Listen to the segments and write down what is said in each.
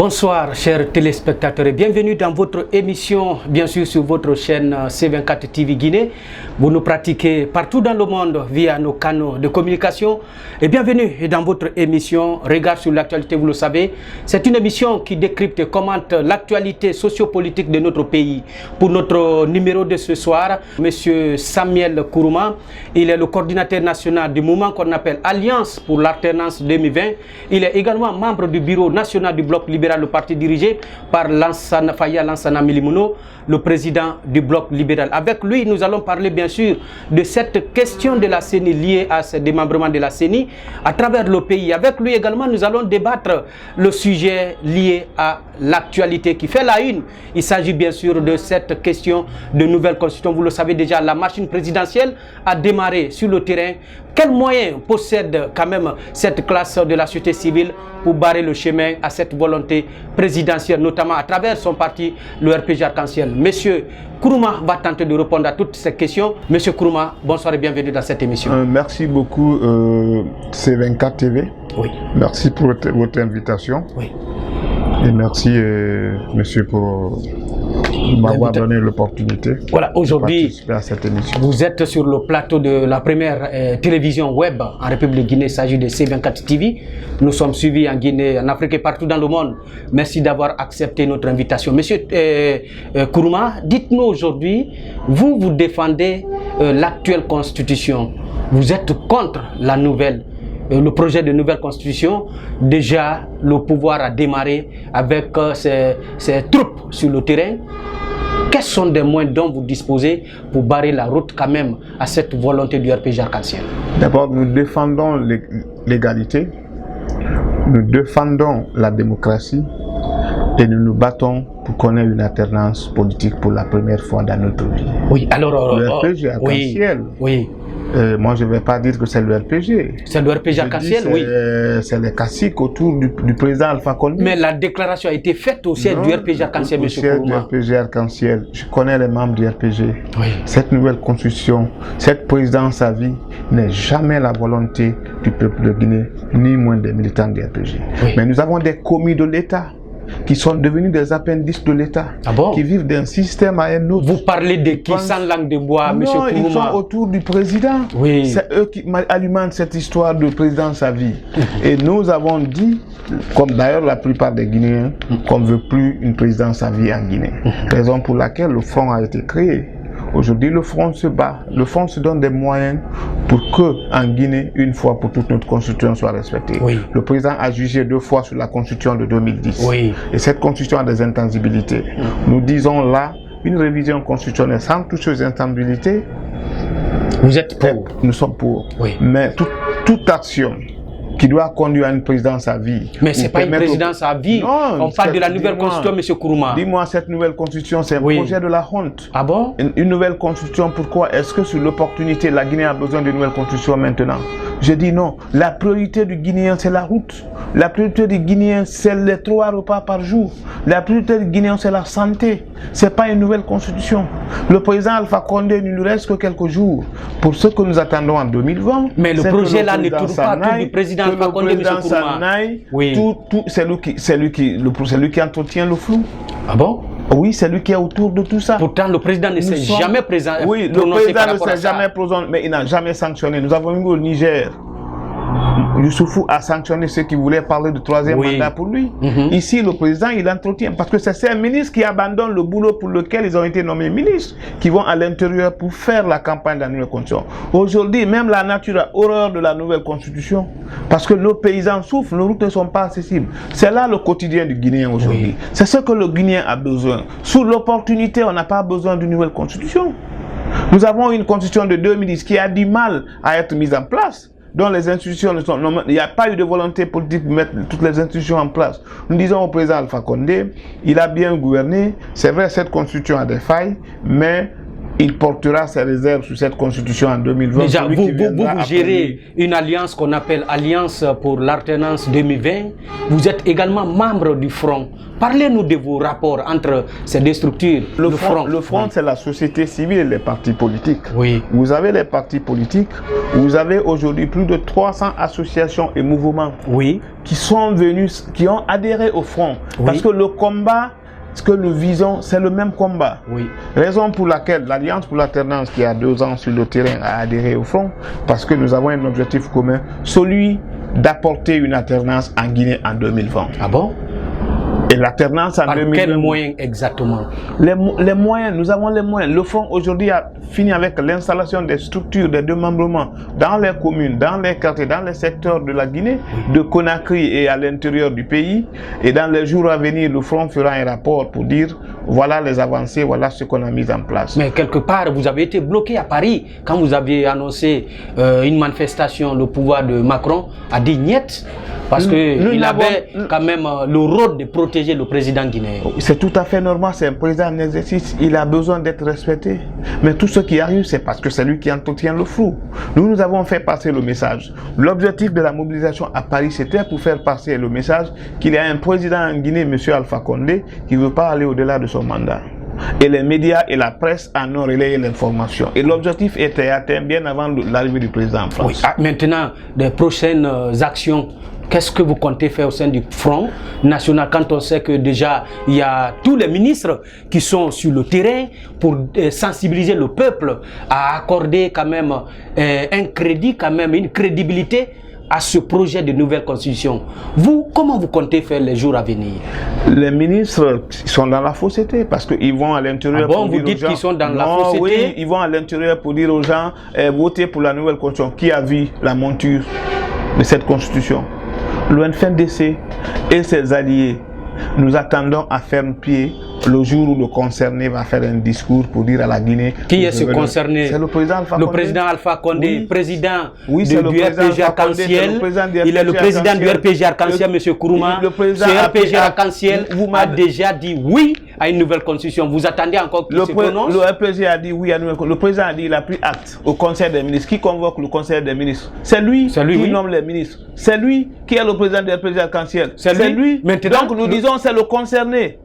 Bonsoir chers téléspectateurs et bienvenue dans votre émission, bien sûr sur votre chaîne C24 TV Guinée. Vous nous pratiquez partout dans le monde via nos canaux de communication. Et bienvenue dans votre émission Regard sur l'actualité, vous le savez. C'est une émission qui décrypte et commente l'actualité sociopolitique de notre pays. Pour notre numéro de ce soir, Monsieur Samuel Kourouma, il est le coordinateur national du mouvement qu'on appelle Alliance pour l'alternance 2020. Il est également membre du bureau national du Bloc libéral, le parti dirigé par Faya Lansana Milimono, le président du Bloc libéral. Avec lui, nous allons parler bien sûr de cette question de la CENI liée à ce démembrement de la CENI à travers le pays. Avec lui également, nous allons débattre le sujet lié à l'actualité qui fait la une. Il s'agit bien sûr de cette question de nouvelle constitution. Vous le savez déjà, la machine présidentielle a démarré sur le terrain. Quels moyens possède quand même cette classe de la société civile pour barrer le chemin à cette volonté présidentielle, notamment à travers son parti, le RPG Arc-en-Ciel? Monsieur Kourouma va tenter de répondre à toutes ces questions. Monsieur Kourouma, bonsoir et bienvenue dans cette émission. Merci beaucoup C24 TV. Oui. Merci pour votre invitation. Oui. Et merci monsieur pour m'avoir donné l'opportunité. Voilà, aujourd'hui, de participer à cette émission. Vous êtes sur le plateau de la première télévision web en République de Guinée. Il s'agit de C24 TV. Nous sommes suivis en Guinée, en Afrique et partout dans le monde. Merci d'avoir accepté notre invitation. Monsieur Kourouma, dites-nous aujourd'hui, vous défendez l'actuelle constitution. Vous êtes contre la nouvelle le projet de nouvelle constitution. Déjà, le pouvoir a démarré avec ses troupes sur le terrain. Quels sont des moyens dont vous disposez pour barrer la route quand même à cette volonté du RPG Arc-en-Ciel? D'abord, nous défendons l'égalité, nous défendons la démocratie et nous nous battons pour qu'on ait une alternance politique pour la première fois dans notre vie. Oui, alors... Le RPG Arc-en-Ciel. Oui. Moi, je ne vais pas dire que c'est le RPG. C'est le RPG Arc-en-Ciel, oui. C'est les caciques autour du président Alpha Condé. Mais la déclaration a été faite au siège du RPG Arc-en-Ciel, M. Kourouma. Du RPG Arc-en-Ciel. Je connais les membres du RPG. Oui. Cette nouvelle constitution, cette présidence à vie n'est jamais la volonté du peuple de Guinée, ni moins des militants du RPG. Oui. Mais nous avons des commis de l'État qui sont devenus des appendices de l'État, qui vivent d'un système à un autre. Vous parlez de qui sans langue de bois, M. Kourouma? Ils sont autour du président. Oui. C'est eux qui alimentent cette histoire de présidence à vie. Et nous avons dit, comme d'ailleurs la plupart des Guinéens, qu'on ne veut plus une présidence à vie en Guinée. Raison pour laquelle le Front a été créé. Aujourd'hui, le Front se bat. Le Front se donne des moyens pour que, en Guinée, une fois pour toutes, notre constitution soit respectée. Oui. Le président a jugé 2 fois sur la constitution de 2010. Oui. Et cette constitution a des intangibilités. Nous disons là, une révision constitutionnelle sans toucher aux intangibilités. Vous êtes pour? Nous sommes pour. Oui. Mais toute action qui doit conduire à une présidence à vie. Mais ce n'est pas une présidence à vie. Non, on parle de la nouvelle constitution, M. Kourouma. Dis-moi, cette nouvelle constitution, c'est un projet de la honte. Ah bon? Une nouvelle constitution, pourquoi? Est-ce que sur l'opportunité, la Guinée a besoin d'une nouvelle constitution maintenant? Je dis non. La priorité du Guinéen, c'est la route. La priorité du Guinéen, c'est les 3 repas par jour. La priorité du Guinéen, c'est la santé. Ce n'est pas une nouvelle constitution. Le président Alpha Condé, il ne nous reste que quelques jours pour ce que nous attendons en 2020. Mais le projet là ne tourne pas tout du président Alpha Condé, M. Kourouma. Oui. C'est lui qui entretient le flou. Ah bon? Oui, c'est lui qui est autour de tout ça. Pourtant, le président ne s'est jamais présenté. Oui, le président ne s'est jamais présenté, mais il n'a jamais sanctionné. Nous avons eu au Niger. Youssoufou a sanctionné ceux qui voulaient parler de 3e mandat pour lui. Ici, le président, il entretient. Parce que c'est ces ministres qui abandonnent le boulot pour lequel ils ont été nommés ministres, qui vont à l'intérieur pour faire la campagne de la nouvelle constitution. Aujourd'hui, même la nature a horreur de la nouvelle constitution. Parce que nos paysans souffrent, nos routes ne sont pas accessibles. C'est là le quotidien du Guinéen aujourd'hui. C'est ce que le Guinéen a besoin. Sous l'opportunité, on n'a pas besoin d'une nouvelle constitution. Nous avons une constitution de 2010 qui a du mal à être mise en place, dont les institutions ne sont... Il n'y a pas eu de volonté politique de mettre toutes les institutions en place. Nous disons au président Alpha Condé, il a bien gouverné. C'est vrai, cette constitution a des failles, mais il portera ses réserves sur cette constitution en 2020. Déjà, vous gérez une alliance qu'on appelle Alliance pour l'alternance 2020. Vous êtes également membre du Front. Parlez-nous de vos rapports entre ces deux structures. Le Front, c'est la société civile et les partis politiques. Oui. Vous avez les partis politiques, vous avez aujourd'hui plus de 300 associations et mouvements qui sont venus, qui ont adhéré au Front. Parce que le combat, ce que nous visons, c'est le même combat. Raison pour laquelle l'Alliance pour l'alternance, qui a 2 ans sur le terrain, a adhéré au Front, parce que nous avons un objectif commun, celui d'apporter une alternance en Guinée en 2020. Ah bon? Et l'alternance en 2020. Quels moyens exactement? Les moyens, nous avons les moyens. Le Front aujourd'hui a fini avec l'installation des structures de démembrement dans les communes, dans les quartiers, dans les secteurs de la Guinée, de Conakry et à l'intérieur du pays. Et dans les jours à venir, le Front fera un rapport pour dire voilà les avancées, voilà ce qu'on a mis en place. Mais quelque part, vous avez été bloqué à Paris quand vous aviez annoncé une manifestation. Le pouvoir de Macron a dit niet. Parce qu'il avait quand même le rôle de protéger le président guinéen. C'est tout à fait normal, c'est un président en exercice, il a besoin d'être respecté. Mais tout ce qui arrive, c'est parce que c'est lui qui entretient le flou. Nous avons fait passer le message. L'objectif de la mobilisation à Paris, c'était pour faire passer le message qu'il y a un président en Guinée, M. Alpha Condé, qui ne veut pas aller au-delà de son mandat. Et les médias et la presse en ont relayé l'information. Et l'objectif était atteint bien avant l'arrivée du président en France. Maintenant, les prochaines actions, qu'est-ce que vous comptez faire au sein du Front National quand on sait que déjà il y a tous les ministres qui sont sur le terrain pour sensibiliser le peuple à accorder quand même un crédit, quand même une crédibilité à ce projet de nouvelle constitution. Vous, comment vous comptez faire les jours à venir? Les ministres sont dans la fausseté parce qu'ils vont à l'intérieur pour dire aux gens... Vous dites qu'ils sont dans la fausseté? Oui, ils vont à l'intérieur pour dire aux gens votez pour la nouvelle constitution. Qui a vu la monture de cette constitution? L'UNFNDC et ses alliés, nous attendons à ferme pied le jour où le concerné va faire un discours pour dire à la Guinée... Qui est ce concerné? C'est le président Alpha Condé. Le président Alpha Condé, président du RPG Arc-en-Ciel. Il est le président du RPG Arc-en-Ciel, M. Kourouma. Ce RPG Arc-en-Ciel a déjà dit oui à une nouvelle constitution. Vous attendez encore qu'il se prononce? Le RPG a dit oui à une nouvelle constitution. Le président a dit qu'il a pris acte au Conseil des ministres. Qui convoque le Conseil des ministres? C'est lui qui nomme les ministres. C'est lui qui est le président du RPG Arc-en-Ciel. C'est lui. Donc nous disons c'est le concerné.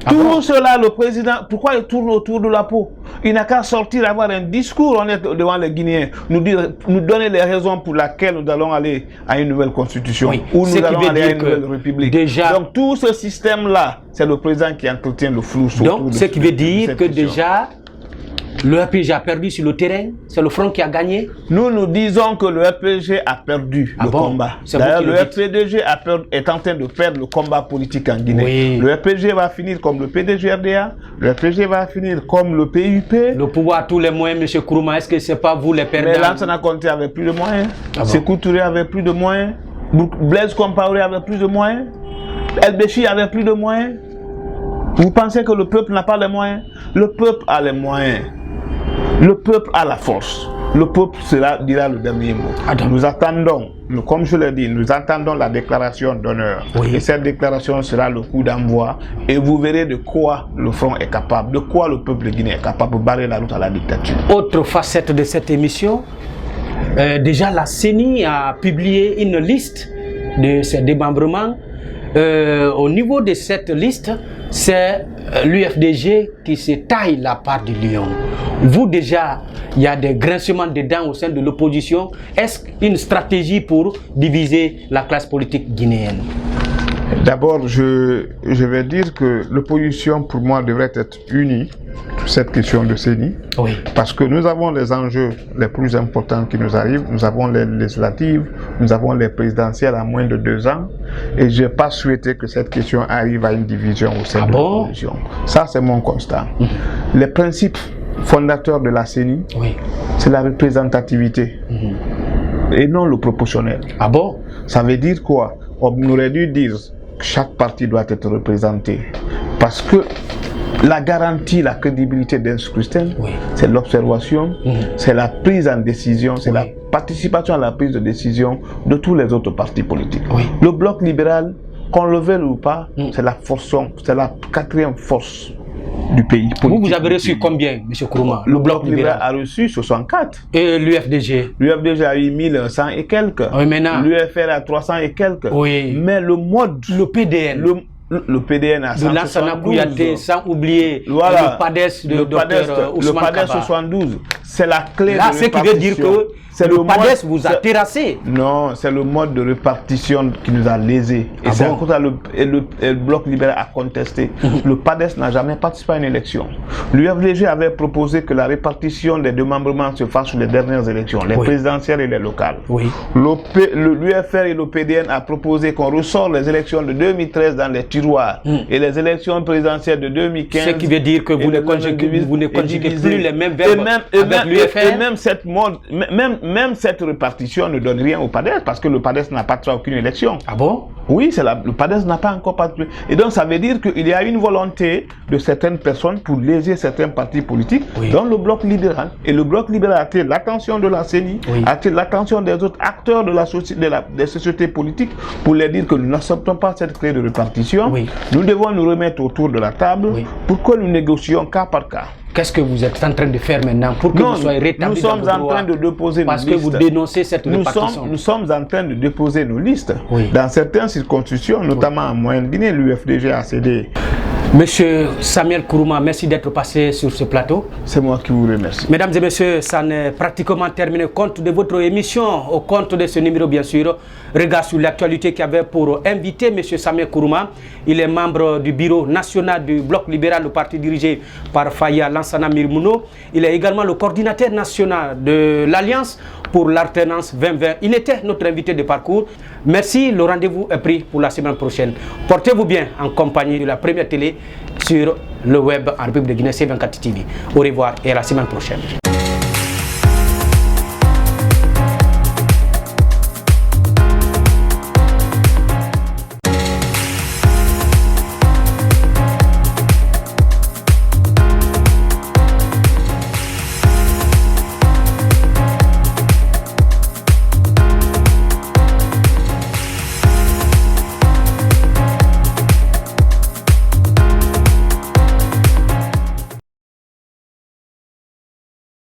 Tout cela, le président, pourquoi il tourne autour de la peau? Il n'a qu'à sortir, avoir un discours honnête devant les Guinéens, nous donner les raisons pour lesquelles nous allons aller à une nouvelle constitution, ou nous allons aller à une nouvelle république. Donc tout ce système-là, c'est le président qui entretient le flou. Donc ce qui veut dire que déjà, le RPG a perdu sur le terrain, c'est le Front qui a gagné? Nous disons que le RPG a perdu le combat. D'ailleurs, le RPG est en train de perdre le combat politique en Guinée. Le RPG va finir comme le PDG-RDA, le RPG va finir comme le PUP. Le pouvoir a tous les moyens, M. Kourouma, est-ce que ce n'est pas vous les perdants? Mais Lansana Conté avait plus de moyens, Sékou Touré avait plus de moyens, Blaise Compaoré avait plus de moyens, El Béchi avait plus de moyens. Vous pensez que le peuple n'a pas les moyens? Le peuple a les moyens. Le peuple a la force. Le peuple dira le dernier mot. Nous attendons, comme je l'ai dit, nous attendons la déclaration d'honneur. Et cette déclaration sera le coup d'envoi. Et vous verrez de quoi le Front est capable, de quoi le peuple guinéen est capable de barrer la route à la dictature. Autre facette de cette émission, déjà la CENI a publié une liste de ces démembrements. Au niveau de cette liste, c'est l'UFDG qui se taille la part du lion. Vous déjà, il y a des grincements de dents au sein de l'opposition. Est-ce une stratégie pour diviser la classe politique guinéenne? D'abord, je vais dire que l'opposition, pour moi, devrait être unie sur cette question de CENI. Parce que nous avons les enjeux les plus importants qui nous arrivent. Nous avons les législatives, nous avons les présidentielles à moins de 2 ans. Et je n'ai pas souhaité que cette question arrive à une division au sein de l'opposition. Ça, c'est mon constat. Les principes fondateurs de la CENI, c'est la représentativité et non le proportionnel. Ça veut dire quoi? On aurait dû dire que chaque parti doit être représenté. Parce que la garantie, la crédibilité d'un scrutin, c'est l'observation, c'est la prise en décision, c'est la participation à la prise de décision de tous les autres partis politiques. Le bloc libéral, qu'on le veuille ou pas, c'est la force, c'est la 4e force du pays. Vous avez reçu combien, M. Kourouma? Le Bloc libéral a reçu 64. Et l'UFDG? L'UFDG a eu 1100 et quelques. Oui, maintenant. L'UFR a 300 et quelques. Oui. Mais le mode... Le PDN. Le PDN a 172. Lansana Kouyaté, sans oublier voilà. le PADES de Dr Ousmane Kaba. Le PADES 72, c'est la clé là, de ce qui veut dire que le PADES vous a terrassé. Non, c'est le mode de répartition qui nous a lésés. Et c'est bon? Le Bloc libéral a contesté. Le PADES n'a jamais participé à une élection. L'UFDG avait proposé que la répartition des démembrements se fasse sur les dernières élections, les présidentielles et les locales. Oui. L'UFR et le PDN a proposé qu'on ressort les élections de 2013 dans les tiroirs et les élections présidentielles de 2015. Ce qui veut dire que vous ne conjuguez plus les mêmes verbes avec l'UFR. Et même cette mode, même cette répartition ne donne rien au PADES parce que le PADES n'a pas fait aucune élection. Ah bon? Oui, le PADES n'a pas encore participé. Et donc ça veut dire qu'il y a une volonté de certaines personnes pour léser certains partis politiques dans le Bloc libéral. Et le Bloc libéral a attiré l'attention de la CENI, a attiré l'attention des autres acteurs des sociétés politiques pour leur dire que nous n'acceptons pas cette clé de répartition. Nous devons nous remettre autour de la table pour que nous négocions cas par cas. Qu'est-ce que vous êtes en train de faire maintenant pour que vous soyez rétabli dans vos droits? Nous sommes en train de déposer nos listes. Parce que vous dénoncez cette répartition. Nous sommes en train de déposer nos listes. Dans certaines circonscriptions, notamment en Moyenne-Guinée, l'UFDG a cédé. Monsieur Samuel Kourouma, merci d'être passé sur ce plateau. C'est moi qui vous remercie. Mesdames et messieurs, ça n'est pratiquement terminé. Compte de votre émission, au compte de ce numéro, bien sûr. Regard sur l'actualité qui avait pour invité Monsieur Samuel Kourouma. Il est membre du bureau national du Bloc libéral, le parti dirigé par Faya Lansana Mirmouno. Il est également le coordinateur national de l'Alliance pour l'alternance 2020. Il était notre invité de parcours. Merci, le rendez-vous est pris pour la semaine prochaine. Portez-vous bien en compagnie de la première télé sur le web en République de Guinée, C24 TV. Au revoir et à la semaine prochaine.